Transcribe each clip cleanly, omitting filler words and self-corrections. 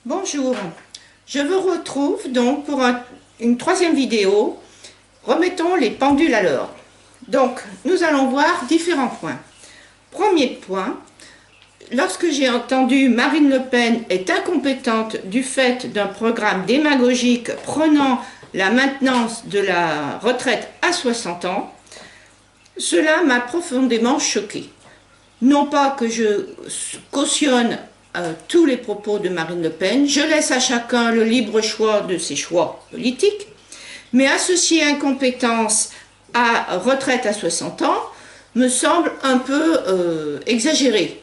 Bonjour, je vous retrouve donc pour une troisième vidéo. Remettons les pendules à l'heure. Donc, nous allons voir différents points. Premier point, lorsque j'ai entendu Marine Le Pen est incompétente du fait d'un programme démagogique prenant la maintenance de la retraite à 60 ans, cela m'a profondément choquée. Non pas que je cautionne tous les propos de Marine Le Pen, je laisse à chacun le libre choix de ses choix politiques, mais associer incompétence à retraite à 60 ans me semble un peu exagéré.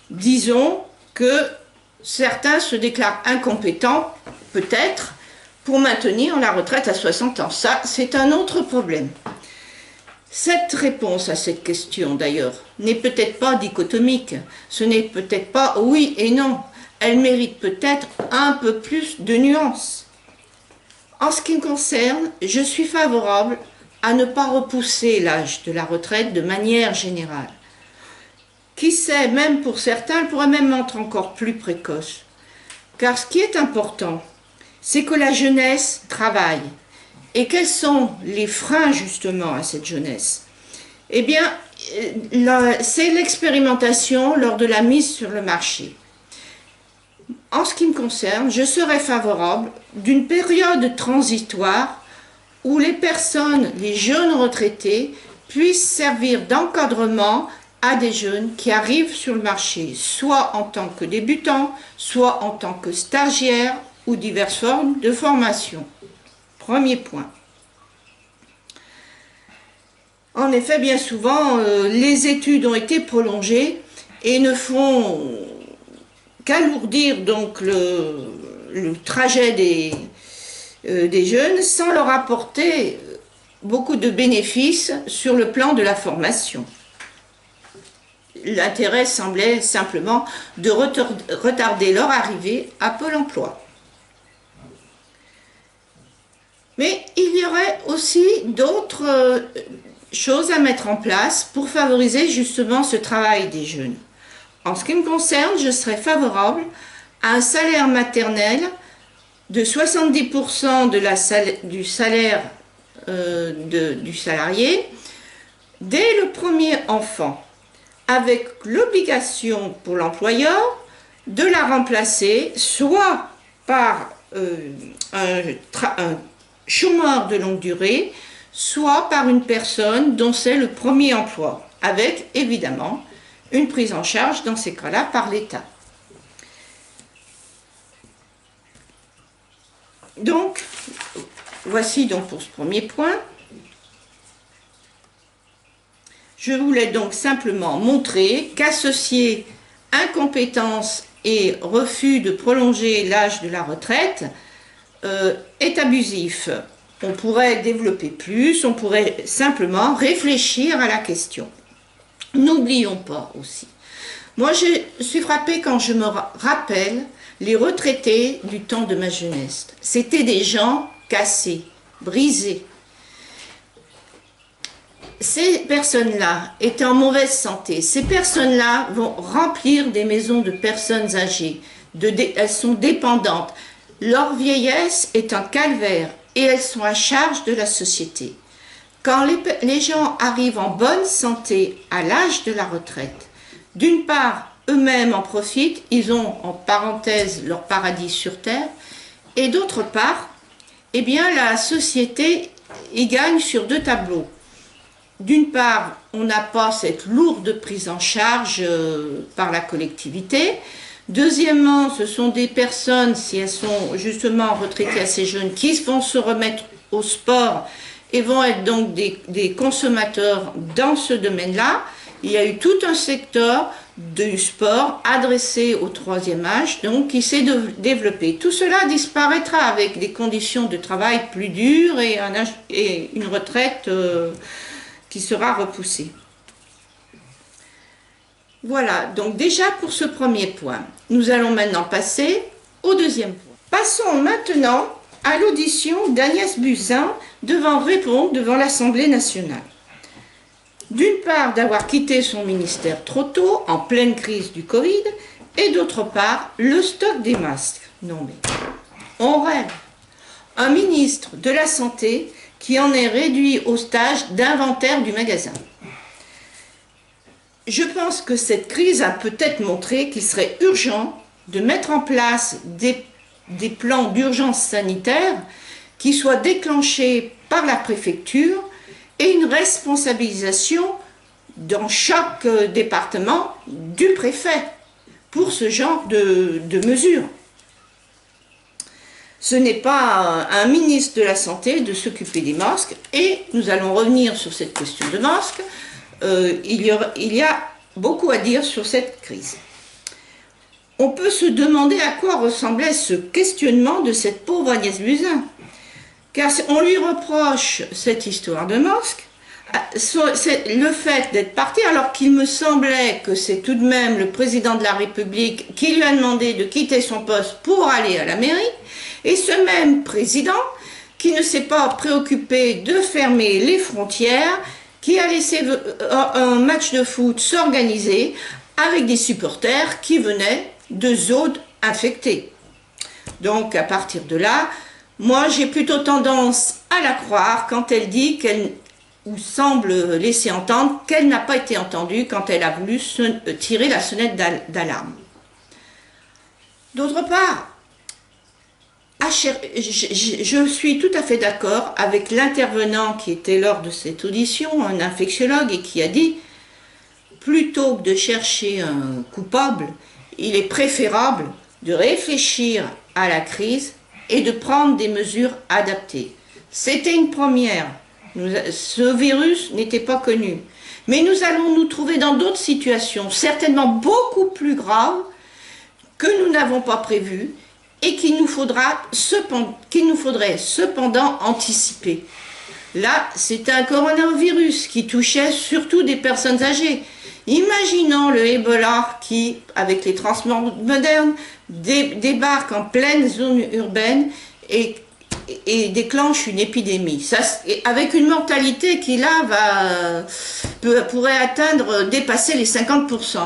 Disons que certains se déclarent incompétents, peut-être, pour maintenir la retraite à 60 ans. Ça, c'est un autre problème. Cette réponse à cette question, d'ailleurs, n'est peut-être pas dichotomique. Ce n'est peut-être pas oui et non. Elle mérite peut-être un peu plus de nuances. En ce qui me concerne, je suis favorable à ne pas repousser l'âge de la retraite de manière générale. Qui sait, même pour certains, elle pourrait même être encore plus précoce. Car ce qui est important, c'est que la jeunesse travaille. Et quels sont les freins justement à cette jeunesse? Eh bien, c'est l'expérimentation lors de la mise sur le marché. En ce qui me concerne, je serais favorable d'une période transitoire où les personnes, les jeunes retraités, puissent servir d'encadrement à des jeunes qui arrivent sur le marché, soit en tant que débutants, soit en tant que stagiaires ou diverses formes de formation. Premier point. En effet, bien souvent, les études ont été prolongées et ne font qu'alourdir donc le trajet des jeunes sans leur apporter beaucoup de bénéfices sur le plan de la formation. L'intérêt semblait simplement de retarder leur arrivée à Pôle emploi. Mais il y aurait aussi d'autres choses à mettre en place pour favoriser justement ce travail des jeunes. En ce qui me concerne, je serais favorable à un salaire maternel de 70% du salaire du salarié dès le premier enfant, avec l'obligation pour l'employeur de la remplacer soit par un chômeur de longue durée, soit par une personne dont c'est le premier emploi, avec évidemment une prise en charge dans ces cas-là par l'État. Donc, voici donc pour ce premier point. Je voulais donc simplement montrer qu'associer incompétence et refus de prolonger l'âge de la retraite est abusif. On pourrait développer plus, on pourrait simplement réfléchir à la question. N'oublions pas aussi. Moi, je suis frappée quand je me rappelle les retraités du temps de ma jeunesse. C'était des gens cassés, brisés. Ces personnes-là étaient en mauvaise santé. Ces personnes-là vont remplir des maisons de personnes âgées. Elles sont dépendantes. Leur vieillesse est un calvaire et elles sont à charge de la société. Quand les gens arrivent en bonne santé à l'âge de la retraite, d'une part, eux-mêmes en profitent, ils ont en parenthèse leur paradis sur terre, et d'autre part, eh bien, la société y gagne sur deux tableaux. D'une part, on n'a pas cette lourde prise en charge par la collectivité. Deuxièmement, ce sont des personnes, si elles sont justement retraitées assez jeunes, qui vont se remettre au sport et vont être donc des consommateurs dans ce domaine-là. Il y a eu tout un secteur du sport adressé au troisième âge, donc qui s'est développé. Tout cela disparaîtra avec des conditions de travail plus dures et une retraite qui sera repoussée. Voilà, donc déjà pour ce premier point. Nous allons maintenant passer au deuxième point. Passons maintenant à l'audition d'Agnès Buzyn devant répondre devant l'Assemblée nationale. D'une part, d'avoir quitté son ministère trop tôt, en pleine crise du Covid, et d'autre part, le stock des masques. Non mais, on rêve. Un ministre de la Santé qui en est réduit au stage d'inventaire du magasin. Je pense que cette crise a peut-être montré qu'il serait urgent de mettre en place des plans d'urgence sanitaire qui soient déclenchés par la préfecture et une responsabilisation dans chaque département du préfet pour ce genre de mesures. Ce n'est pas un ministre de la Santé de s'occuper des masques, et nous allons revenir sur cette question de masques. Il y a beaucoup à dire sur cette crise. On peut se demander à quoi ressemblait ce questionnement de cette pauvre Agnès Buzyn, car on lui reproche cette histoire de masques, le fait d'être parti, alors qu'il me semblait que c'est tout de même le président de la République qui lui a demandé de quitter son poste pour aller à la mairie, et ce même président qui ne s'est pas préoccupé de fermer les frontières, qui a laissé un match de foot s'organiser avec des supporters qui venaient de zones infectées. Donc à partir de là, moi j'ai plutôt tendance à la croire quand elle dit qu'elle ou semble laisser entendre qu'elle n'a pas été entendue quand elle a voulu tirer la sonnette d'alarme. D'autre part, je suis tout à fait d'accord avec l'intervenant qui était lors de cette audition, un infectiologue, et qui a dit « Plutôt que de chercher un coupable, il est préférable de réfléchir à la crise et de prendre des mesures adaptées. » C'était une première. Ce virus n'était pas connu. Mais nous allons nous trouver dans d'autres situations, certainement beaucoup plus graves, que nous n'avons pas prévues et qu'il nous faudrait cependant anticiper. Là, c'est un coronavirus qui touchait surtout des personnes âgées. Imaginons le Ebola qui, avec les transports modernes, débarque en pleine zone urbaine et déclenche une épidémie. Ça, avec une mortalité qui là pourrait dépasser les 50%.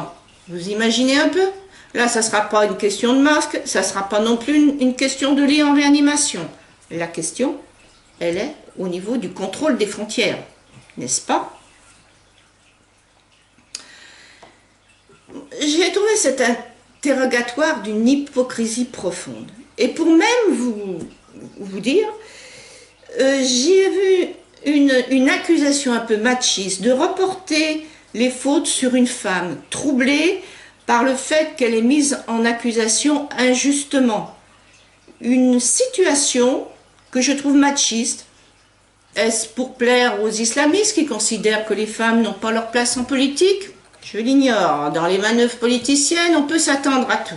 Vous imaginez un peu? Là, ça ne sera pas une question de masque, ça ne sera pas non plus une question de lit en réanimation. La question, elle est au niveau du contrôle des frontières, n'est-ce pas? J'ai trouvé cet interrogatoire d'une hypocrisie profonde. Et pour même vous dire, j'ai vu une accusation un peu machiste de reporter les fautes sur une femme troublée par le fait qu'elle est mise en accusation injustement. Une situation que je trouve machiste. Est-ce pour plaire aux islamistes qui considèrent que les femmes n'ont pas leur place en politique? Je l'ignore. Dans les manœuvres politiciennes, on peut s'attendre à tout.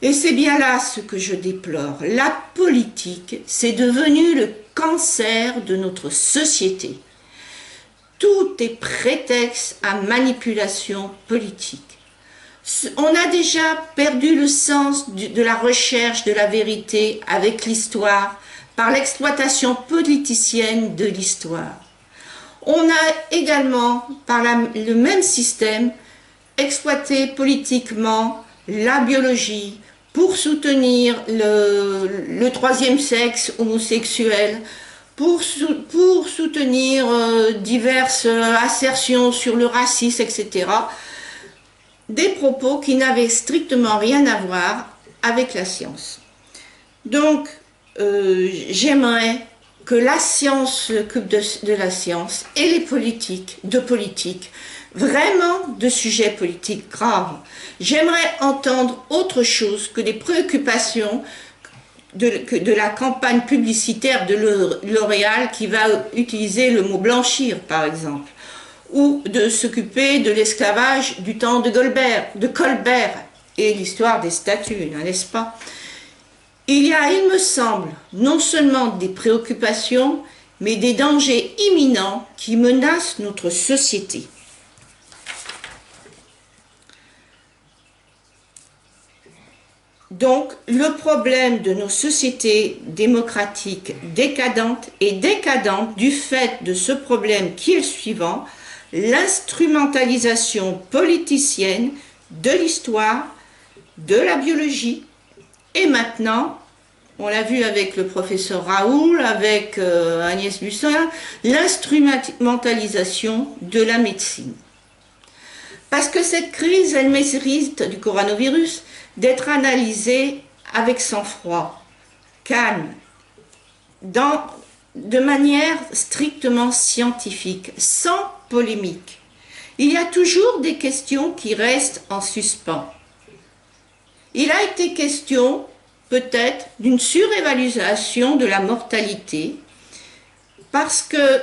Et c'est bien là ce que je déplore. La politique, c'est devenu le cancer de notre société. Tout est prétexte à manipulation politique. On a déjà perdu le sens de la recherche de la vérité avec l'histoire, par l'exploitation politicienne de l'histoire. On a également, par le même système, exploité politiquement la biologie pour soutenir le troisième sexe homosexuel, pour soutenir diverses assertions sur le racisme, etc. Des propos qui n'avaient strictement rien à voir avec la science. Donc, j'aimerais que la science s'occupe de la science et les politiques, vraiment de sujets politiques graves. J'aimerais entendre autre chose que les préoccupations de la campagne publicitaire de L'Oréal qui va utiliser le mot blanchir, par exemple, ou de s'occuper de l'esclavage du temps de Colbert et l'histoire des statues, n'est-ce pas? Il y a, il me semble, non seulement des préoccupations, mais des dangers imminents qui menacent notre société. Donc, le problème de nos sociétés démocratiques décadentes est décadente du fait de ce problème qui est le suivant: l'instrumentalisation politicienne de l'histoire, de la biologie, et maintenant, on l'a vu avec le professeur Raoul, avec Agnès Buzyn, l'instrumentalisation de la médecine. Parce que cette crise, elle mérite du coronavirus d'être analysée avec sang-froid, calme, de manière strictement scientifique, sans polémique. Il y a toujours des questions qui restent en suspens. Il a été question peut-être d'une surévaluation de la mortalité parce que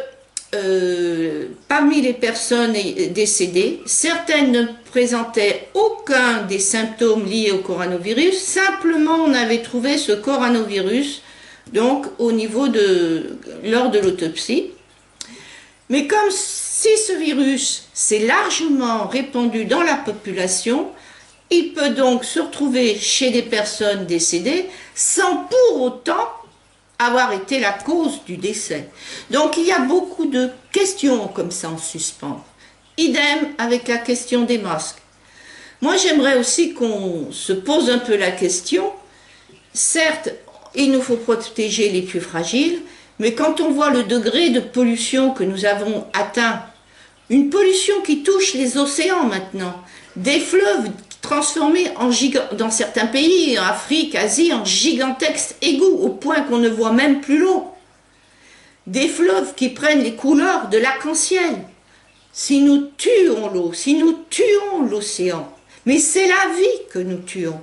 parmi les personnes décédées, certaines ne présentaient aucun des symptômes liés au coronavirus, simplement on avait trouvé ce coronavirus donc au niveau lors de l'autopsie. Mais comme si ce virus s'est largement répandu dans la population, il peut donc se retrouver chez des personnes décédées sans pour autant avoir été la cause du décès. Donc il y a beaucoup de questions comme ça en suspens. Idem avec la question des masques. Moi j'aimerais aussi qu'on se pose un peu la question. Certes, il nous faut protéger les plus fragiles, mais quand on voit le degré de pollution que nous avons atteint, une pollution qui touche les océans maintenant, des fleuves transformés dans certains pays, en Afrique, Asie, en gigantesques égouts, au point qu'on ne voit même plus l'eau. Des fleuves qui prennent les couleurs de l'arc-en-ciel. Si nous tuons l'eau, si nous tuons l'océan, mais c'est la vie que nous tuons.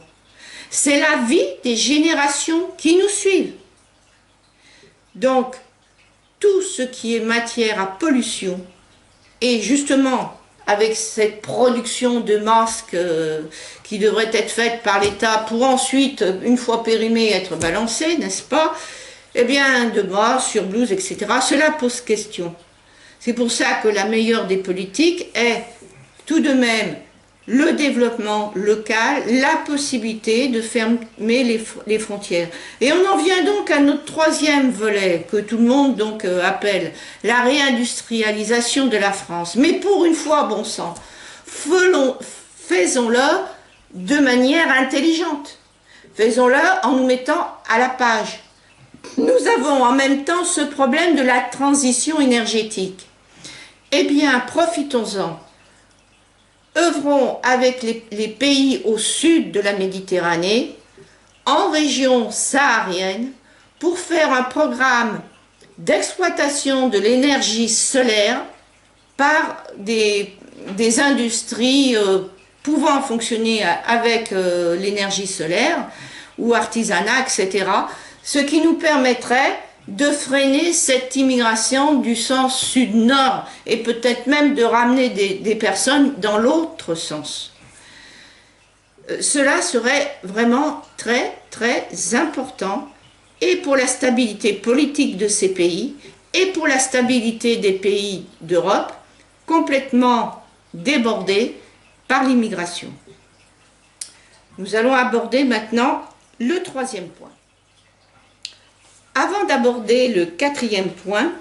C'est la vie des générations qui nous suivent. Donc, tout ce qui est matière à pollution, et justement, avec cette production de masques qui devrait être faite par l'État pour ensuite, une fois périmés, être balancés, n'est-ce pas? Eh bien, de masques, sur blouse, etc. Cela pose question. C'est pour ça que la meilleure des politiques est tout de même le développement local, la possibilité de fermer les frontières. Et on en vient donc à notre troisième volet, que tout le monde donc appelle la réindustrialisation de la France. Mais pour une fois, bon sang, faisons-le de manière intelligente. Faisons-le en nous mettant à la page. Nous avons en même temps ce problème de la transition énergétique. Eh bien, profitons-en. Œuvrons avec les pays au sud de la Méditerranée, en région saharienne, pour faire un programme d'exploitation de l'énergie solaire par des industries pouvant fonctionner avec l'énergie solaire ou artisanat, etc. Ce qui nous permettrait de freiner cette immigration du sens sud-nord et peut-être même de ramener des personnes dans l'autre sens. Cela serait vraiment très très important et pour la stabilité politique de ces pays et pour la stabilité des pays d'Europe complètement débordés par l'immigration. Nous allons aborder maintenant le troisième point. Avant d'aborder le quatrième point,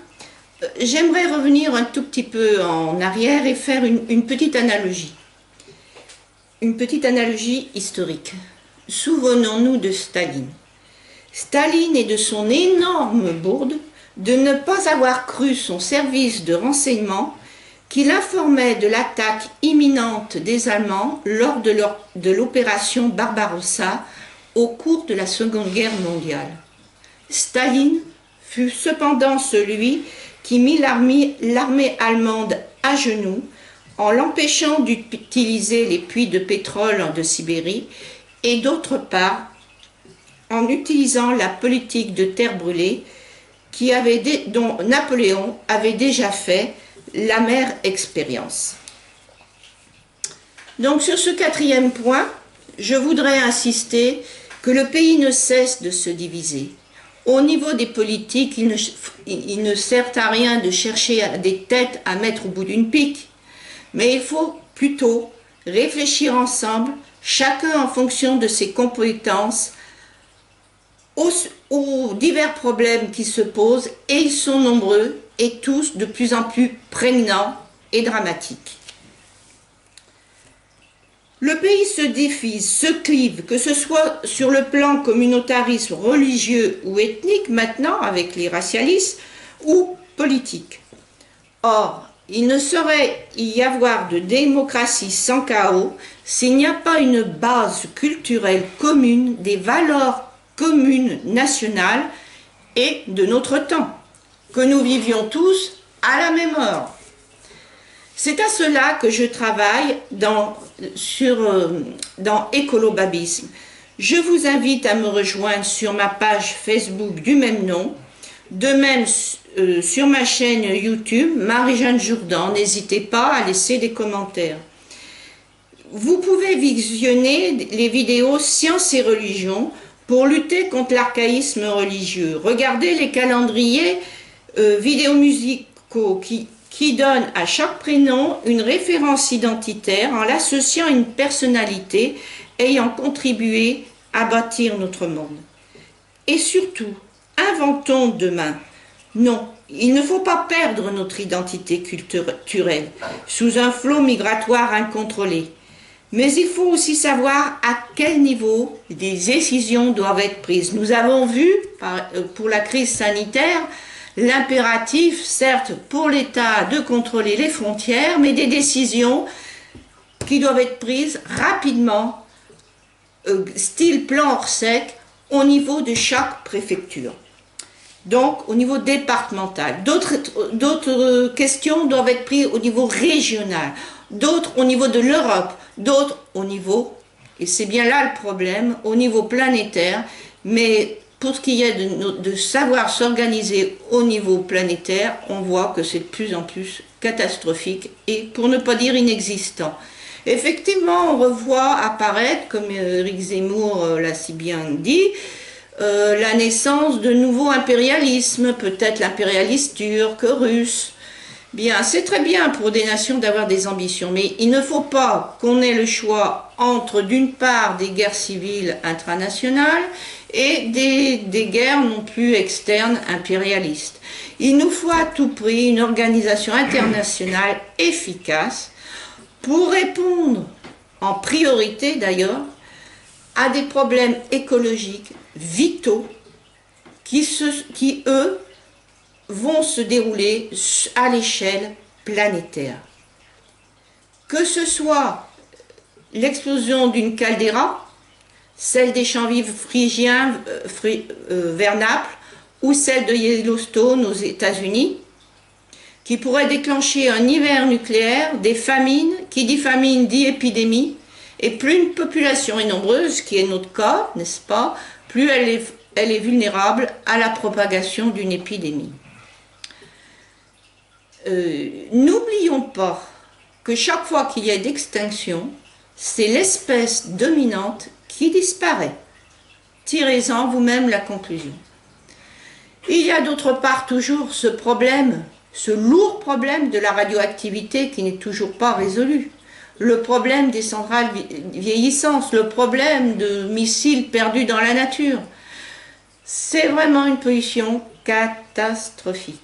j'aimerais revenir un tout petit peu en arrière et faire une petite analogie. Une petite analogie historique. Souvenons-nous de Staline. Staline est de son énorme bourde de ne pas avoir cru son service de renseignement qui l'informait de l'attaque imminente des Allemands lors de l'opération Barbarossa au cours de la Seconde Guerre mondiale. Staline fut cependant celui qui mit l'armée allemande à genoux en l'empêchant d'utiliser les puits de pétrole de Sibérie et d'autre part en utilisant la politique de terre brûlée dont Napoléon avait déjà fait l'amère expérience. Donc sur ce quatrième point, je voudrais insister que le pays ne cesse de se diviser. Au niveau des politiques, il ne sert à rien de chercher des têtes à mettre au bout d'une pique, mais il faut plutôt réfléchir ensemble, chacun en fonction de ses compétences, aux divers problèmes qui se posent, et ils sont nombreux et tous de plus en plus prégnants et dramatiques. Le pays se divise, se clive, que ce soit sur le plan communautarisme religieux ou ethnique maintenant, avec les racialistes, ou politique. Or, il ne saurait y avoir de démocratie sans chaos s'il n'y a pas une base culturelle commune, des valeurs communes nationales et de notre temps, que nous vivions tous à la même heure. C'est à cela que je travaille dans Écolobabisme. Je vous invite à me rejoindre sur ma page Facebook du même nom, de même sur ma chaîne YouTube, Marie-Jeanne Jourdan. N'hésitez pas à laisser des commentaires. Vous pouvez visionner les vidéos Sciences et religion pour lutter contre l'archaïsme religieux. Regardez les calendriers vidéos musicaux qui donnent à chaque prénom une référence identitaire en l'associant à une personnalité ayant contribué à bâtir notre monde. Et surtout, inventons demain. Non, il ne faut pas perdre notre identité culturelle sous un flot migratoire incontrôlé. Mais il faut aussi savoir à quel niveau des décisions doivent être prises. Nous avons vu, pour la crise sanitaire, l'impératif, certes, pour l'État de contrôler les frontières, mais des décisions qui doivent être prises rapidement, style plan Orsec, au niveau de chaque préfecture. Donc, au niveau départemental. D'autres questions doivent être prises au niveau régional, d'autres au niveau de l'Europe, d'autres au niveau, et c'est bien là le problème, au niveau planétaire, mais pour ce qui est de savoir s'organiser au niveau planétaire, on voit que c'est de plus en plus catastrophique et pour ne pas dire inexistant. Effectivement, on revoit apparaître, comme Éric Zemmour l'a si bien dit, la naissance de nouveaux impérialismes, peut-être l'impérialisme turc, russe. Bien, c'est très bien pour des nations d'avoir des ambitions, mais il ne faut pas qu'on ait le choix entre, d'une part, des guerres civiles intranationales et des guerres non plus externes impérialistes. Il nous faut à tout prix une organisation internationale efficace pour répondre, en priorité d'ailleurs, à des problèmes écologiques vitaux qui eux, vont se dérouler à l'échelle planétaire. Que ce soit l'explosion d'une caldeira, celle des champs vifs phrygiens vers Naples, ou celle de Yellowstone aux États-Unis, qui pourrait déclencher un hiver nucléaire, des famines, qui dit famine dit épidémie, et plus une population est nombreuse, qui est notre cas, n'est-ce pas, plus elle est vulnérable à la propagation d'une épidémie. N'oublions pas que chaque fois qu'il y a d'extinction, c'est l'espèce dominante qui disparaît. Tirez-en vous-même la conclusion. Il y a d'autre part toujours ce problème, ce lourd problème de la radioactivité qui n'est toujours pas résolu. Le problème des centrales vieillissantes, le problème de missiles perdus dans la nature. C'est vraiment une pollution catastrophique.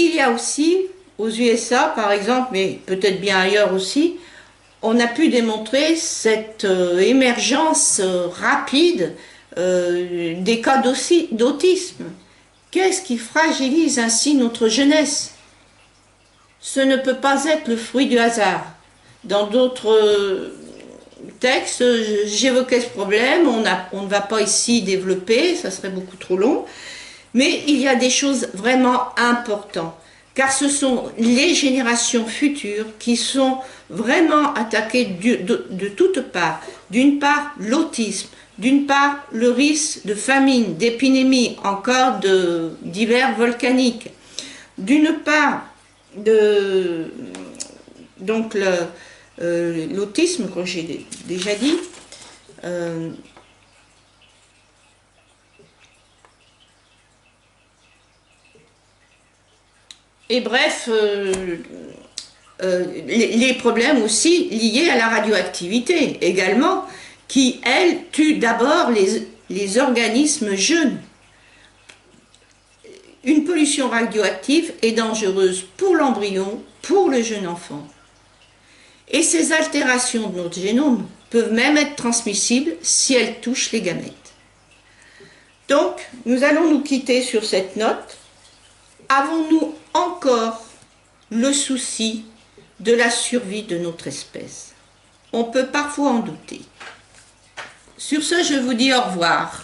Il y a aussi, aux USA par exemple, mais peut-être bien ailleurs aussi, on a pu démontrer cette émergence rapide des cas d'autisme. Qu'est-ce qui fragilise ainsi notre jeunesse? Ce ne peut pas être le fruit du hasard. Dans d'autres textes, j'évoquais ce problème, on ne va pas ici développer, ça serait beaucoup trop long, mais il y a des choses vraiment importantes, car ce sont les générations futures qui sont vraiment attaquées de toutes parts. D'une part, l'autisme, d'une part, le risque de famine, d'épidémie, encore d'hiver volcanique, d'une part, donc l'autisme, comme j'ai déjà dit, et bref, les problèmes aussi liés à la radioactivité également, qui, elle, tue d'abord les organismes jeunes. Une pollution radioactive est dangereuse pour l'embryon, pour le jeune enfant. Et ces altérations de notre génome peuvent même être transmissibles si elles touchent les gamètes. Donc, nous allons nous quitter sur cette note. Avons-nous encore le souci de la survie de notre espèce? On peut parfois en douter. Sur ce, je vous dis au revoir.